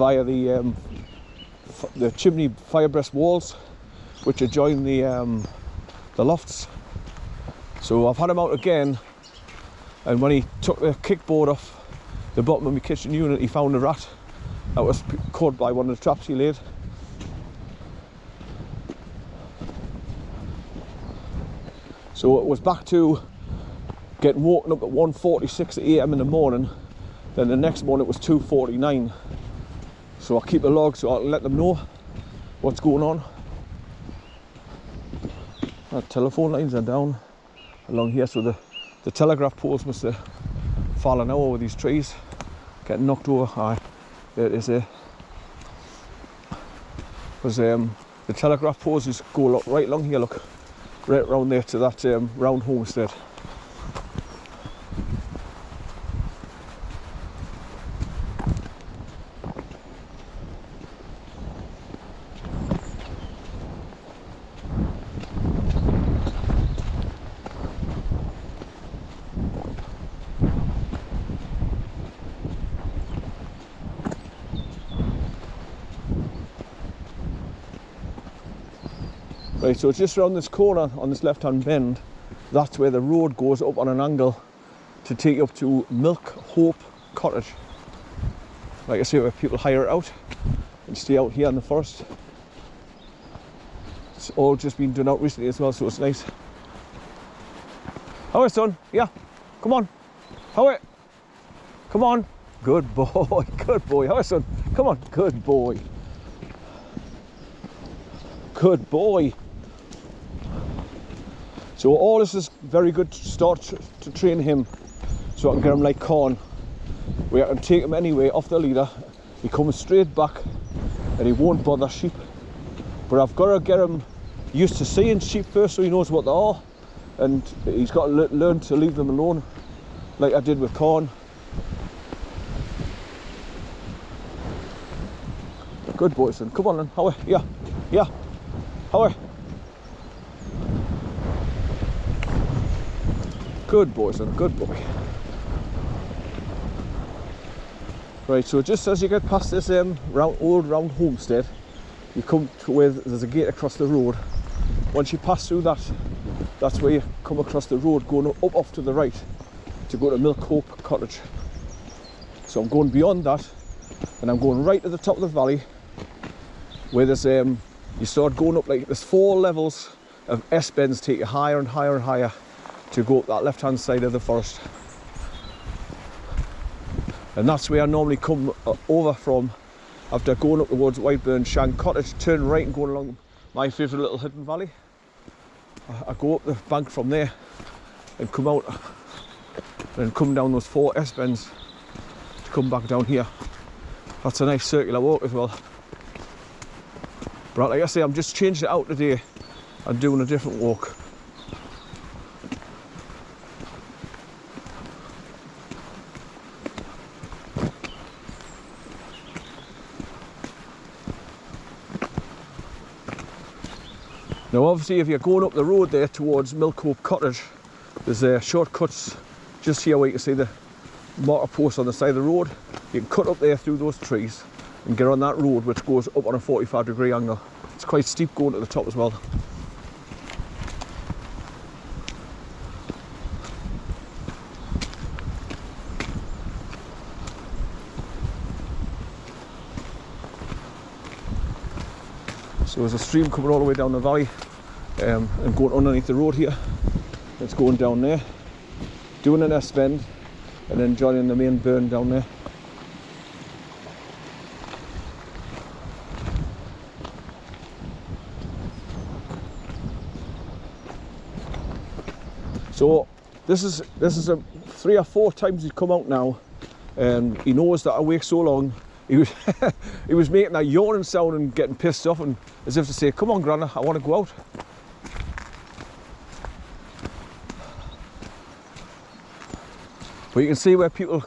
via the chimney firebrace walls, which adjoin the lofts. So I've had him out again, and when he took the kickboard off the bottom of my kitchen unit, he found a rat that was caught by one of the traps he laid. So it was back to getting woken up at 1:46 AM in the morning. Then the next morning it was 2:49. So I keep a log so I can let them know what's going on. The telephone lines are down along here, so the telegraph poles must have fallen over these trees, getting knocked over. Aye, there it is there. Because the telegraph poles just go right along here, look, right around there to that round homestead. Right, so it's just around this corner on this left-hand bend. That's where the road goes up on an angle to take you up to MILKHOPE cottage. Like I say, where people hire it out and stay out here in the forest. It's all just been done out recently as well, so it's nice. How are you, son? Yeah, come on. How are you? Come on. Good boy, good boy. How are you, son? Come on, good boy. Good boy. So all this is very good to start to train him, so I can get him like corn, where I can take him anyway off the leader. He comes straight back and he won't bother sheep. But I've got to get him used to seeing sheep first, so he knows what they are, and he's got to learn to leave them alone, like I did with corn. Good boy, son. Come on then. How are you? Yeah, yeah. How are you? Good boy, son, good boy. Right, so just as you get past this old round homestead, you come to where there's a gate across the road. Once you pass through that, that's where you come across the road going up off to the right to go to MILKHOPE cottage. So I'm going beyond that, and I'm going right to the top of the valley, where there's you start going up, like there's 4 levels of S-bends take you higher and higher and higher to go up that left-hand side of the forest. And that's where I normally come over from after going up towards Whiteburn Shank Cottage, turn right and going along my favourite little hidden valley. I go up the bank from there and come out and come down those 4 S-bends to come back down here. That's a nice circular walk as well. But like I say, I'm just changing it out today and doing a different walk. Now obviously if you're going up the road there towards MILKHOPE cottage, there's shortcuts just here where you can see the marker post on the side of the road. You can cut up there through those trees and get on that road, which goes up on a 45-degree angle. It's quite steep going to the top as well. So there's a stream coming all the way down the valley and going underneath the road here. It's going down there, doing an S-bend, and then joining the main burn down there. So this is a 3 or 4 times he's come out now, and he knows that I wait so long. He was making that yawning sound and getting pissed off, and as if to say, "Come on, Grandma, I want to go out." But you can see where people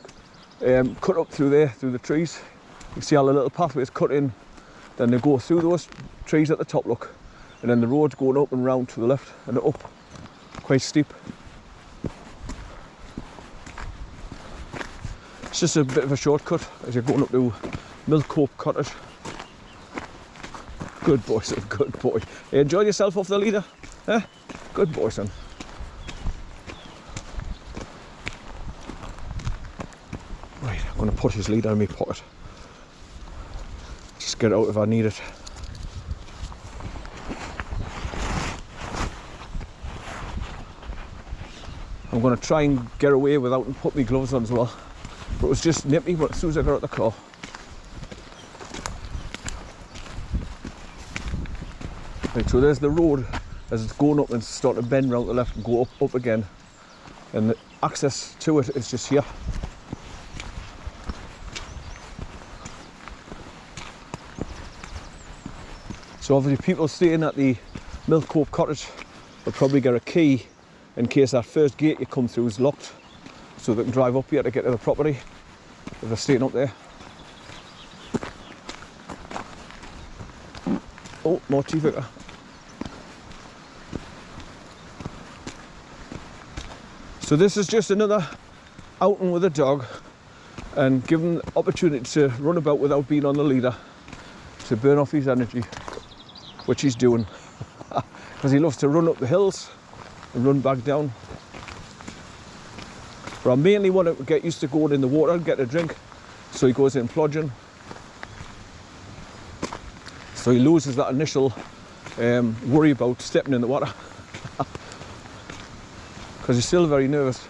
cut up through there, through the trees. You see how the little pathways cut in. Then they go through those trees at the top, look, and then the road's going up and round to the left and up, quite steep. It's just a bit of a shortcut as you're going up to MILKHOPE cottage. Good boy, son, good boy. You enjoyed yourself off the leader? Eh? Good boy, son. Right, I'm going to put his leader in my pocket. Just get it out if I need it. I'm going to try and get away without putting my gloves on as well. But it was just nippy, but as soon as I got out the car. Right, so there's the road as it's going up and start to bend round the left and go up again. And the access to it is just here. So obviously people staying at the MILKHOPE cottage will probably get a key in case that first gate you come through is locked, so they can drive up here to get to the property if they're staying up there. Oh, more tea vicar. So this is just another outing with a dog and give him the opportunity to run about without being on the leader, to burn off his energy, which he's doing, because he loves to run up the hills and run back down. But I mainly want to get used to going in the water and get a drink, so he goes in plodging. So he loses that initial worry about stepping in the water, because he's still very nervous.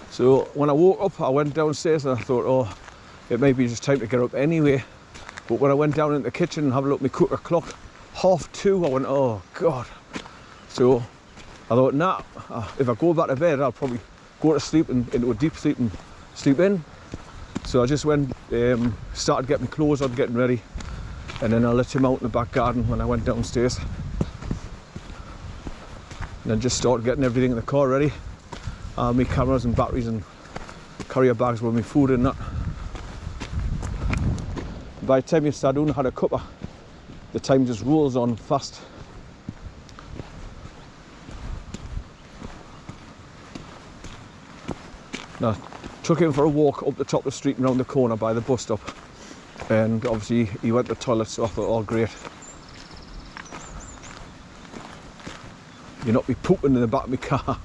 So when I woke up, I went downstairs and I thought, oh, it may be just time to get up anyway. But when I went down in the kitchen and have a look at my cooker clock, 2:30, I went, oh God. So I thought, nah, if I go back to bed, I'll probably go to sleep and into a deep sleep and sleep in. So I just went, started getting my clothes on, getting ready. And then I let him out in the back garden when I went downstairs. And then just started getting everything in the car ready. My cameras and batteries and carrier bags with my food in that. By the time you start doing, I had a cuppa, the time just rolls on fast. Now, took him for a walk up the top of the street and round the corner by the bus stop, and obviously he went to the toilet, so I thought, oh great, you'll not be pooping in the back of my car.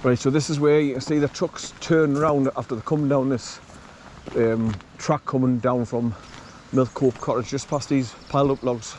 Right, so this is where you can see the trucks turn around after they're coming down this track coming down from MILKHOPE cottage, just past these piled up logs.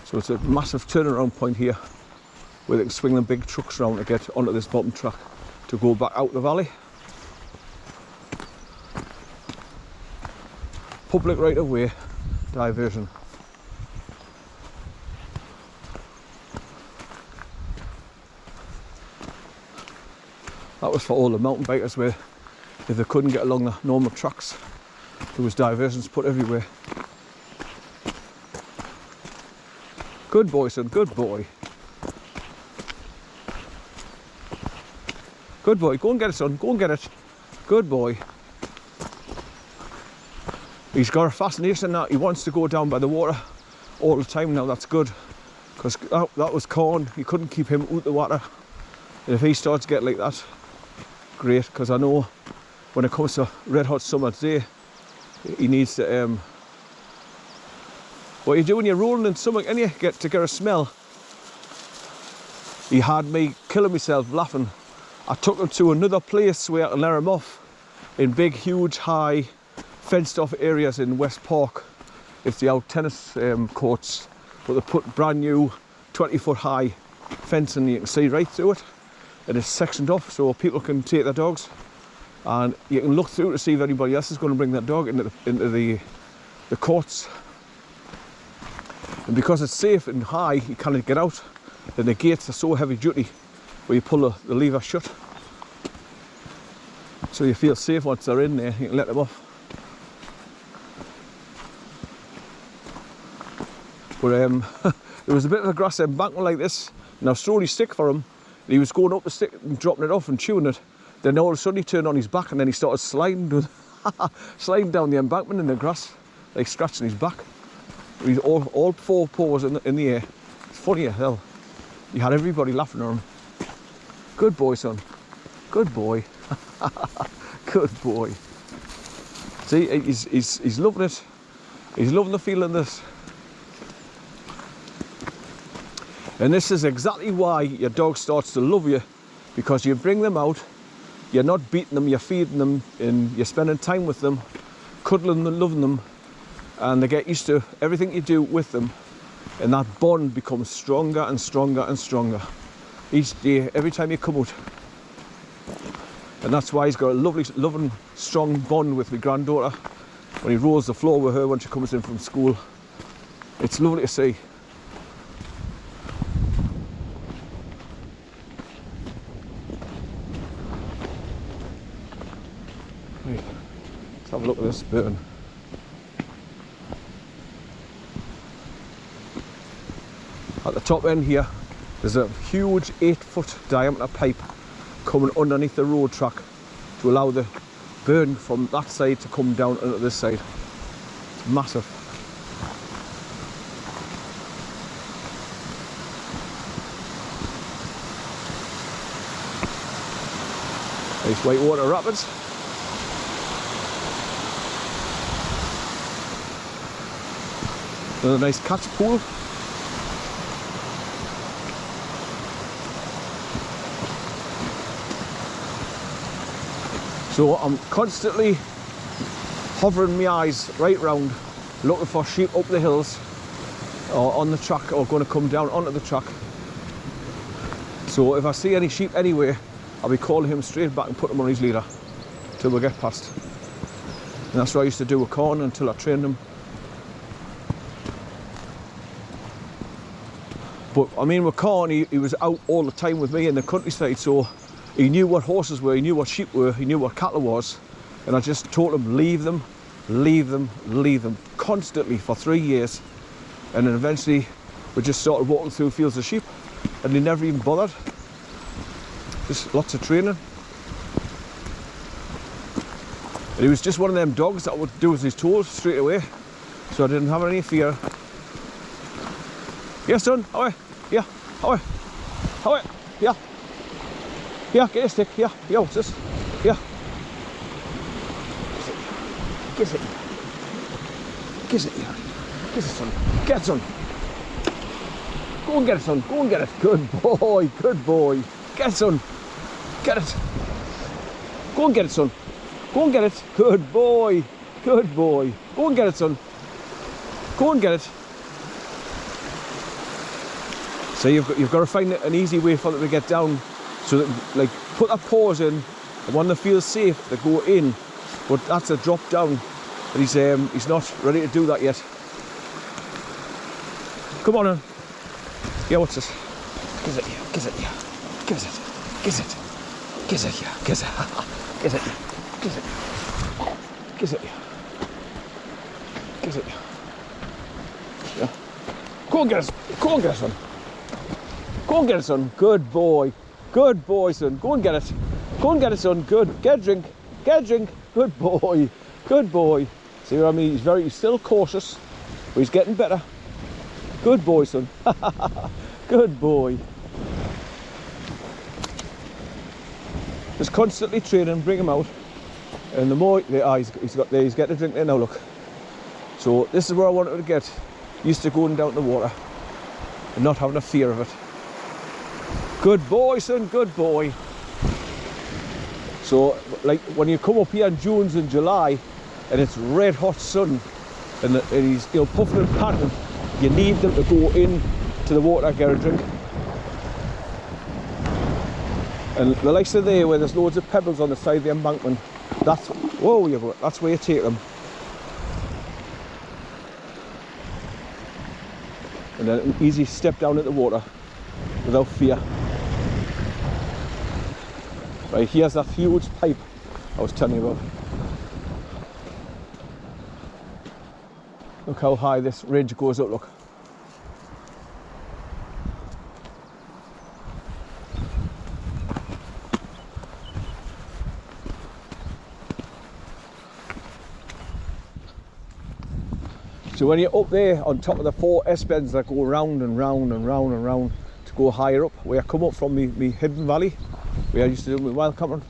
So it's a massive turnaround point here where they can swing them big trucks around to get onto this bottom track to go back out the valley. Public right of way diversion. That was for all the mountain bikers where if they couldn't get along the normal tracks, there was diversions put everywhere. Good boy, son, good boy. Good boy, go and get it, son, go and get it. Good boy. He's got a fascination that he wants to go down by the water all the time now. That's good, because that was corn. You couldn't keep him out the water. And if he starts to get like that, great, because I know when it comes to red hot summer day, he needs to what you do when you're rolling in stomach and you get a smell. He had me killing myself laughing. I took him to another place where I can let him off in big, huge, high, fenced off areas in West Park. It's the old tennis courts, but they put brand new 20-foot high fencing, you can see right through it, and it's sectioned off so people can take their dogs. and you can look through to see if anybody else is going to bring that dog into the courts. And because it's safe and high, you can't get out, and the gates are so heavy duty where you pull the lever shut, so you feel safe once they're in there. You can let them off. But there was a bit of a grass embankment like this, and I was throwing his stick for him, and he was going up the stick and dropping it off and chewing it. Then all of a sudden he turned on his back, and then he started sliding sliding down the embankment in the grass, like scratching his back. He's all 4 paws in the air. It's funny as hell. He had everybody laughing at him. Good boy, son. Good boy. Good boy. See, he's loving it. He's loving the feel of this. And this is exactly why your dog starts to love you, because you bring them out, you're not beating them, you're feeding them, and you're spending time with them, cuddling them, loving them, and they get used to everything you do with them, and that bond becomes stronger and stronger and stronger each day, every time you come out. And that's why he's got a lovely, loving, strong bond with my granddaughter. When he rolls the floor with her when she comes in from school, it's lovely to see. Right, let's have a look at this burn. At the top end here, there's a huge 8-foot diameter pipe coming underneath the road track to allow the burn from that side to come down onto this side. It's massive. Nice whitewater rapids. Another nice catch pool. So I'm constantly hovering my eyes right round, looking for sheep up the hills or on the track, or going to come down onto the track. So if I see any sheep anywhere, I'll be calling him straight back and put him on his leader till we get past. And that's what I used to do with Corn until I trained him. But I mean, with Corn, he was out all the time with me in the countryside, so he knew what horses were, he knew what sheep were, he knew what cattle was, and I just told him, leave them, leave them, leave them, constantly for 3 years. And then eventually we just started walking through fields of sheep, and he never even bothered. Just lots of training. And he was just one of them dogs that would do with his toes straight away, so I didn't have any fear. Yeah, son, away, yeah, away, away, yeah. Yeah, get a stick. Yeah, yeah, what's this? Yeah. Get it. Get it. Yeah. Get it, son. Get it, son. Go and get it, son. Go and get it. Good boy. Good boy. Get it, son. Get it. Go and get it, son. Go and get it. Good boy. Good boy. Go and get it, son. Go and get it. So you've got to find an easy way for them to get down. So that, like, put that pause in, and when they feel safe, they go in. But that's a drop down, and he's not ready to do that yet. Come on, in. Yeah, what's this? Giz it, yeah, giz it, yeah, giz it, giz it, giz it, yeah, giz it, giz it, giz it, giz it, yeah, giz it, yeah. Go and get it, go and get it, son. Go and get it, son. Good boy. Good boy, son. Go and get it. Go and get it, son. Good. Get a drink. Get a drink. Good boy. Good boy. See what I mean? He's still cautious, but he's getting better. Good boy, son. Good boy. Just constantly training, bring him out. And the more he's getting a drink there now, look. So this is where I wanted to get used to going down to the water and not having a fear of it. Good boy, son, good boy. So, like, when you come up here in June and July, and it's red hot sun, and he's, you know, puffing and panting, you need them to go in to the water, get a drink. And the likes of there, where there's loads of pebbles on the side of the embankment, that's, whoa, that's where you take them. And then an easy step down into the water without fear. Right, here's that huge pipe I was telling you about. Look how high this ridge goes up, look. So when you're up there on top of the 4 S-bends that go round and round and round and round to go higher up, where I come up from me hidden valley, where I used to do my wild camping,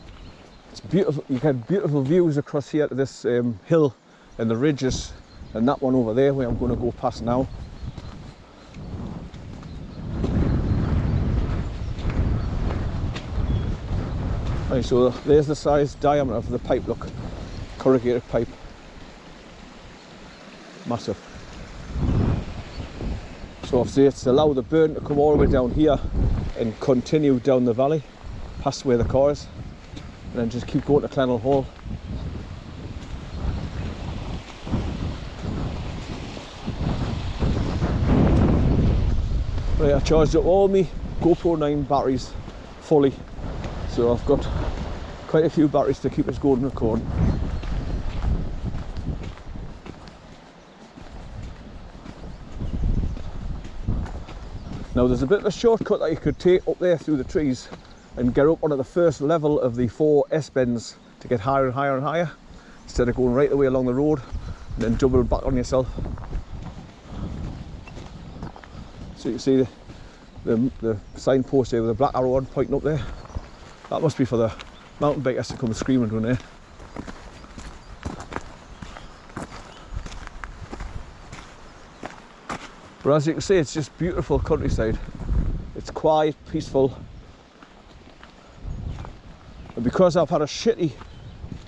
it's beautiful. You get beautiful views across here to this hill and the ridges, and that one over there where I'm going to go past now. Right, so there's the size diameter of the pipe, look, corrugated pipe. Massive. So obviously it's allowed the burn to come all the way down here and continue down the valley past where the car is, and then just keep going to Clennell Hall. Right, I charged up all my GoPro 9 batteries fully, so I've got quite a few batteries to keep us going and recording. Now there's a bit of a shortcut that you could take up there through the trees and get up onto the first level of the 4 S-bends to get higher and higher and higher, instead of going right the way along the road and then double back on yourself. So you can see the signpost there with the black arrow on pointing up there. That must be for the mountain bikers to come screaming down there. But as you can see, it's just beautiful countryside. It's quiet, peaceful. And because I've had a shitty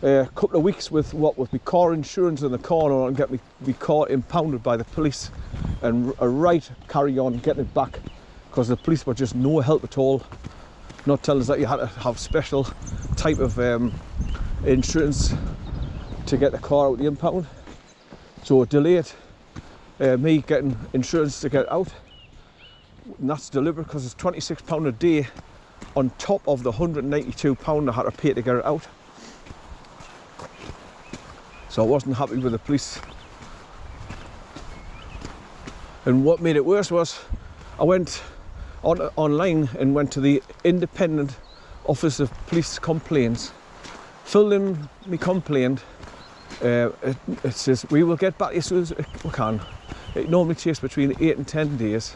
couple of weeks with my car insurance in the corner and get me car impounded by the police, and a right carry on getting it back because the police were just no help at all, not telling us that you had to have special type of insurance to get the car out of the impound. So it delayed me getting insurance to get out, and that's deliberate because it's £26 a day on top of the £192 I had to pay to get it out. So I wasn't happy with the police. And what made it worse was I went online and went to the Independent Office of Police Complaints, filled in my complaint. It says, we will get back to you as soon as we can. It normally takes between 8 and 10 days.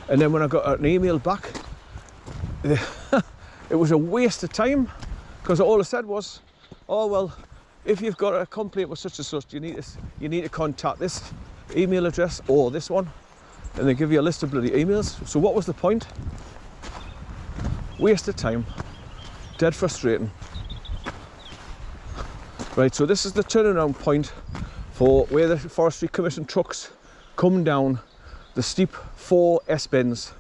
And then when I got an email back, it was a waste of time, because all it said was, oh well, if you've got a complaint with such and such, you need to contact this email address or this one, and they give you a list of bloody emails. So what was the point? Waste of time, dead frustrating. Right, so this is the turnaround point for where the Forestry Commission trucks come down the steep 4 S-bends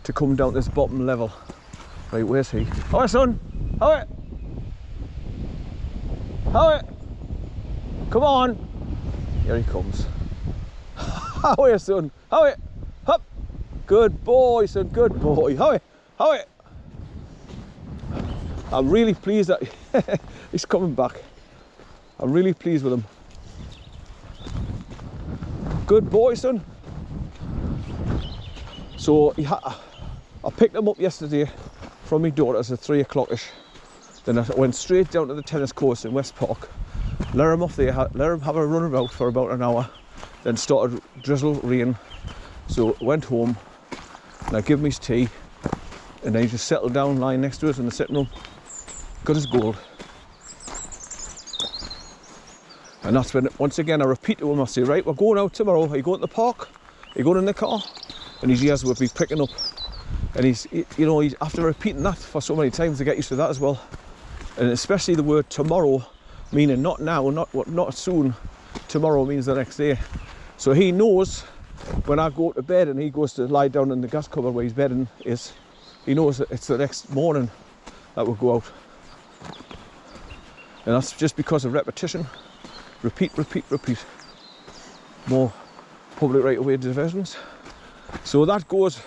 to come down this bottom level. Right, where's he? How it, son? How it? How it? Come on! Here he comes. How it, son? How it? Up! Good boy, son, good boy. How it? How it? I'm really pleased that he's coming back. I'm really pleased with him. Good boy, son. So I picked him up yesterday from my daughters at 3 o'clock-ish. Then I went straight down to the tennis course in West Park, let him off there, let him have a run about for about an hour, then started drizzle rain. So I went home and I gave him his tea, and then he just settled down lying next to us in the sitting room. Good as gold. And that's when, once again, I repeat to him, I say, right, we're going out tomorrow. Are you going to the park? Are you going in the car? And his ears would be pricking up. And he's after repeating that for so many times, they get used to that as well. And especially the word tomorrow, meaning not now, not soon. Tomorrow means the next day. So he knows when I go to bed and he goes to lie down in the gas cupboard where his bed is, he knows that it's the next morning. that would go out. And that's just because of repetition. Repeat, repeat, repeat. More public right-of-way diversions. So that goes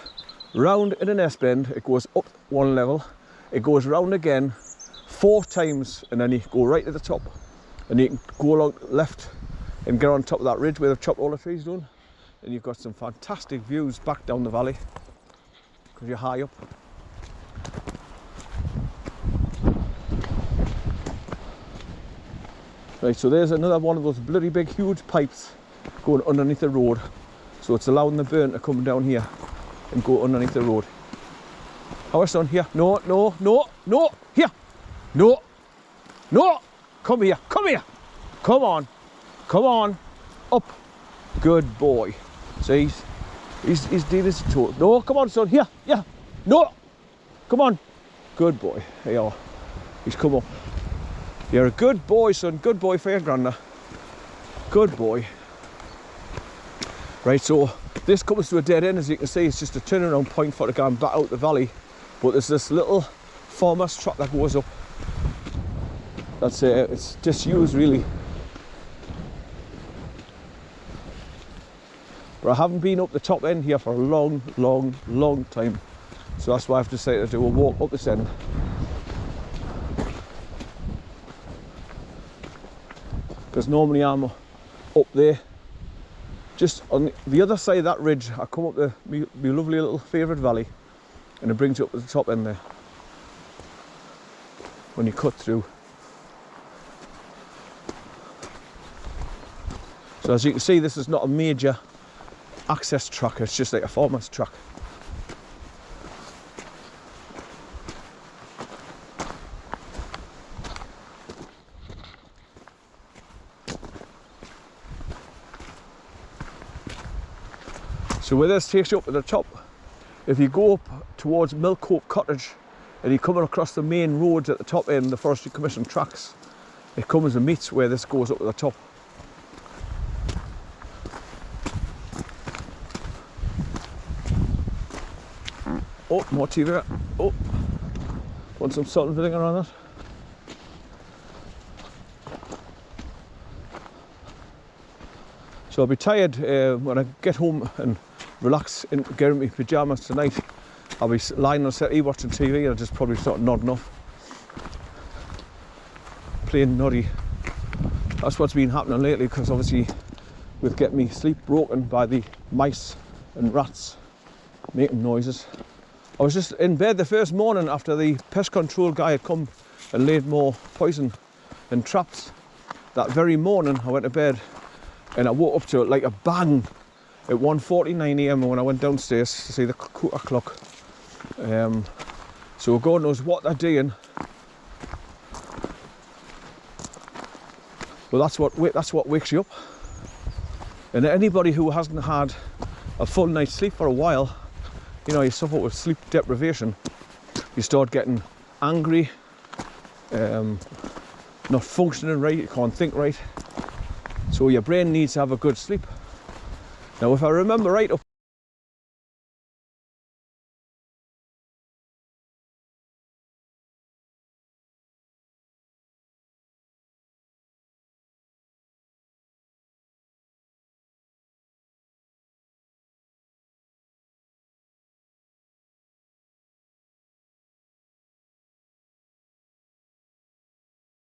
round in an S-bend, it goes up one level, it goes round again 4 times, and then you go right to the top. And you can go along left and get on top of that ridge where they've chopped all the trees down. And you've got some fantastic views back down the valley, because you're high up. Right, so there's another one of those bloody big huge pipes going underneath the road. So it's allowing the burn to come down here and go underneath the road. How son? Here. No, no, no, no. Here. No. No. Come here. Come here. Come on. Come on. Up. Good boy. See, he's doing his toe. No, come on, son. Here. Yeah. No. Come on. Good boy. There you are. He's come up. You're a good boy, son. Good boy for your granda. Good boy. Right, so this comes to a dead end, as you can see. It's just a turnaround point for it to go back out the valley. But there's this little farmer's track that goes up. That's it's disused, really. But I haven't been up the top end here for a long, long, long time. So that's why I've decided to do a walk up this end. Because normally I'm up there. Just on the other side of that ridge, I come up to my lovely little favourite valley, and it brings you up to the top end there when you cut through. So as you can see, this is not a major access track, it's just like a farmer's track. So where this takes you up to the top, if you go up towards MILKHOPE cottage and you're coming across the main roads at the top end, the Forestry Commission tracks, it comes and meets where this goes up to the top. Oh, more TV. Oh, want some salt and vinegar on that? So I'll be tired when I get home and relax and get in my pyjamas tonight. I'll be lying on a settee watching TV and I'll just probably start nodding off. Playing noddy. That's what's been happening lately, because obviously with getting me sleep broken by the mice and rats making noises. I was just in bed the first morning after the pest control guy had come and laid more poison and traps. That very morning I went to bed and I woke up to it like a bang at 1:49 AM when I went downstairs to see the cooker clock. So God knows what they're doing. Well, that's what wakes you up. And anybody who hasn't had a full night's sleep for a while, you know, you suffer with sleep deprivation. You start getting angry, not functioning right, you can't think right. So your brain needs to have a good sleep. Now, if I remember right, up